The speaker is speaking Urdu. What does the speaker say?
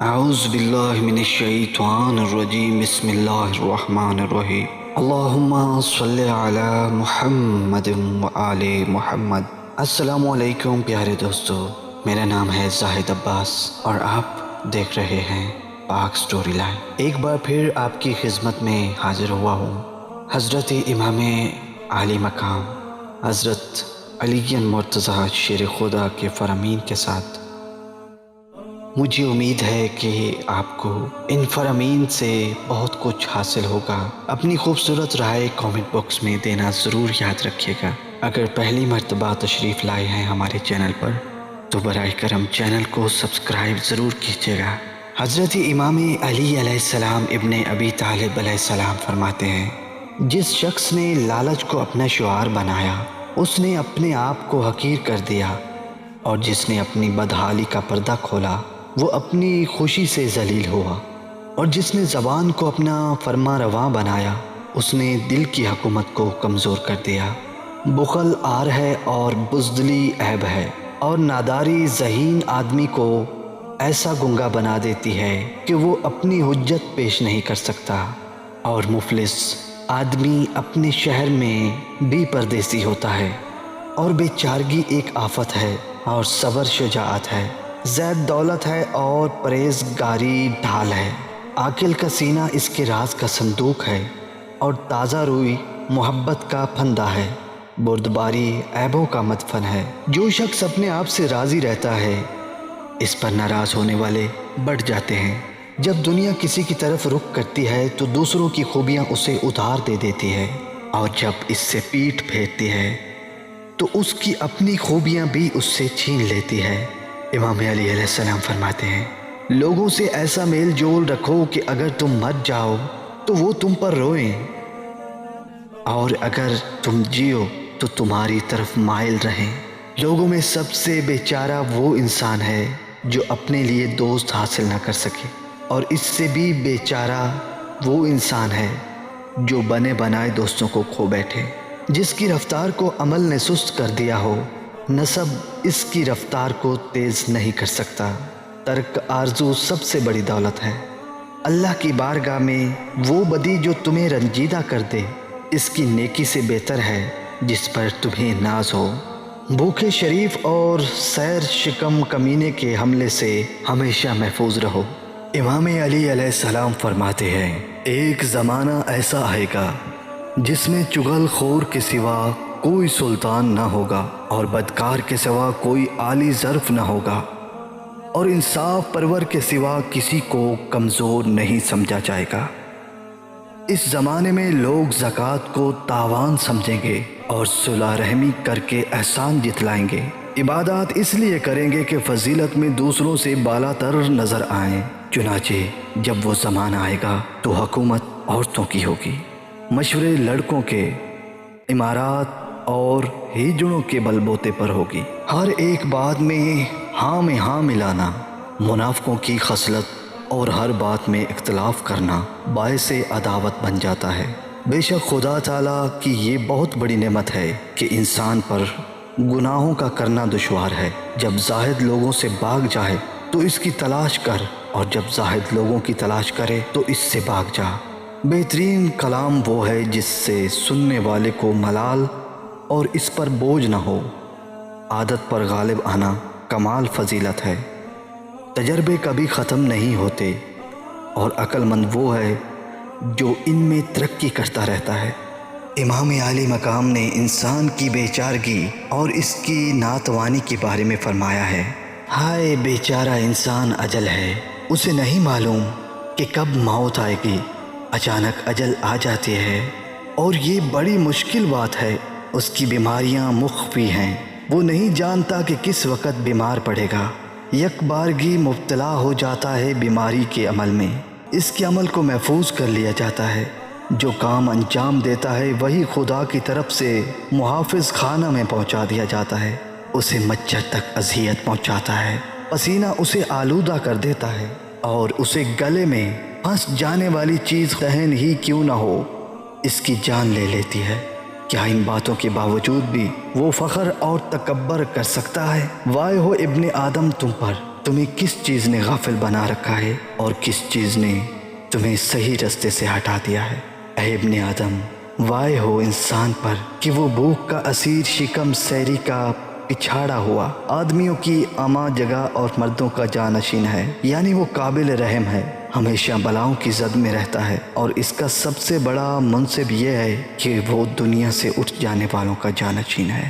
اعوذ باللہ من الشیطان الرجیم بسم اللہ الرحمن الرحیم اللہم صلی علی محمد وآل محمد۔ السلام علیکم پیارے دوستو، میرا نام ہے زاہد عباس اور آپ دیکھ رہے ہیں پاک سٹوری لائن۔ ایک بار پھر آپ کی خدمت میں حاضر ہوا ہوں حضرت امام عالی مقام حضرت علی مرتضیٰ شیر خدا کے فرامین کے ساتھ۔ مجھے امید ہے کہ آپ کو ان فرامین سے بہت کچھ حاصل ہوگا۔ اپنی خوبصورت رائے کامنٹ باکس میں دینا ضرور یاد رکھیے گا۔ اگر پہلی مرتبہ تشریف لائے ہیں ہمارے چینل پر تو براہ کرم چینل کو سبسکرائب ضرور کیجیے گا۔ حضرت امام علی علیہ السلام ابن ابی طالب علیہ السلام فرماتے ہیں، جس شخص نے لالچ کو اپنا شعار بنایا اس نے اپنے آپ کو حقیر کر دیا، اور جس نے اپنی بدحالی کا پردہ کھولا وہ اپنی خوشی سے ذلیل ہوا، اور جس نے زبان کو اپنا فرما رواں بنایا اس نے دل کی حکومت کو کمزور کر دیا۔ بخل عار ہے اور بزدلی عیب ہے، اور ناداری ذہین آدمی کو ایسا گنگا بنا دیتی ہے کہ وہ اپنی حجت پیش نہیں کر سکتا، اور مفلس آدمی اپنے شہر میں بھی پردیسی ہوتا ہے، اور بے چارگی ایک آفت ہے اور صبر شجاعت ہے، زید دولت ہے اور پرہیزگاری ڈھال ہے، عاقل کا سینہ اس کے راز کا صندوق ہے، اور تازہ روئی محبت کا پھندہ ہے، بردباری عیبوں کا مدفن ہے۔ جو شخص اپنے آپ سے راضی رہتا ہے اس پر ناراض ہونے والے بڑھ جاتے ہیں۔ جب دنیا کسی کی طرف رخ کرتی ہے تو دوسروں کی خوبیاں اسے ادھار دے دیتی ہے، اور جب اس سے پیٹھ پھیرتی ہے تو اس کی اپنی خوبیاں بھی اس سے چھین لیتی ہے۔ امام علی علیہ السلام فرماتے ہیں، لوگوں سے ایسا میل جول رکھو کہ اگر تم مر جاؤ تو وہ تم پر روئیں، اور اگر تم جیو تو تمہاری طرف مائل رہیں۔ لوگوں میں سب سے بیچارہ وہ انسان ہے جو اپنے لیے دوست حاصل نہ کر سکے، اور اس سے بھی بیچارہ وہ انسان ہے جو بنے بنائے دوستوں کو کھو بیٹھے۔ جس کی رفتار کو عمل نے سست کر دیا ہو، نسب اس کی رفتار کو تیز نہیں کر سکتا۔ ترک آرزو سب سے بڑی دولت ہے۔ اللہ کی بارگاہ میں وہ بدی جو تمہیں رنجیدہ کر دے اس کی نیکی سے بہتر ہے جس پر تمہیں ناز ہو۔ بھوکے شریف اور سیر شکم کمینے کے حملے سے ہمیشہ محفوظ رہو۔ امام علی علیہ السلام فرماتے ہیں، ایک زمانہ ایسا آئے گا جس میں چغل خور کے سوا کوئی سلطان نہ ہوگا، اور بدکار کے سوا کوئی عالی ظرف نہ ہوگا، اور انصاف پرور کے سوا کسی کو کمزور نہیں سمجھا جائے گا۔ اس زمانے میں لوگ زکوٰۃ کو تاوان سمجھیں گے اور صلح رحمی کر کے احسان جتلائیں گے، عبادات اس لیے کریں گے کہ فضیلت میں دوسروں سے بالا تر نظر آئیں۔ چنانچہ جب وہ زمانہ آئے گا تو حکومت عورتوں کی ہوگی، مشورے لڑکوں کے، امارات اور ہیجڑوں کے بل بوتے پر ہوگی، ہر ایک بات میں ہاں ملانا، منافقوں کی خصلت، اور ہر بات میں اختلاف کرنا باعث عداوت بن جاتا ہے۔ بے شک خدا تعالیٰ کی یہ بہت بڑی نعمت ہے کہ انسان پر گناہوں کا کرنا دشوار ہے۔ جب زاہد لوگوں سے بھاگ جائے تو اس کی تلاش کر، اور جب زاہد لوگوں کی تلاش کرے تو اس سے بھاگ جا۔ بہترین کلام وہ ہے جس سے سننے والے کو ملال اور اس پر بوجھ نہ ہو۔ عادت پر غالب آنا کمال فضیلت ہے۔ تجربے کبھی ختم نہیں ہوتے، اور عقل مند وہ ہے جو ان میں ترقی کرتا رہتا ہے۔ امام عالی مقام نے انسان کی بے چارگی اور اس کی ناتوانی کے بارے میں فرمایا ہے، ہائے بیچارہ انسان اجل ہے، اسے نہیں معلوم کہ کب موت آئے گی۔ اچانک اجل آ جاتی ہے اور یہ بڑی مشکل بات ہے۔ اس کی بیماریاں مخفی ہیں، وہ نہیں جانتا کہ کس وقت بیمار پڑے گا۔ یک بارگی مبتلا ہو جاتا ہے بیماری کے عمل میں، اس کے عمل کو محفوظ کر لیا جاتا ہے۔ جو کام انجام دیتا ہے وہی خدا کی طرف سے محافظ خانہ میں پہنچا دیا جاتا ہے۔ اسے مچھر تک اذیت پہنچاتا ہے، پسینہ اسے آلودہ کر دیتا ہے، اور اسے گلے میں پھنس جانے والی چیز دہن ہی کیوں نہ ہو اس کی جان لے لیتی ہے۔ کیا ان باتوں کے باوجود بھی وہ فخر اور تکبر کر سکتا ہے؟ وائے ہو ابن آدم تم پر، تمہیں کس چیز نے غافل بنا رکھا ہے اور کس چیز نے تمہیں صحیح رستے سے ہٹا دیا ہے۔ اے ابن آدم، وائے ہو انسان پر کہ وہ بھوک کا اسیر، شکم سیری کا پچھاڑا ہوا، آدمیوں کی اما جگہ اور مردوں کا جانشین ہے، یعنی وہ قابل رحم ہے، ہمیشہ بلاؤں کی زد میں رہتا ہے، اور اس کا سب سے بڑا منصب یہ ہے کہ وہ دنیا سے اٹھ جانے والوں کا جانشین ہے۔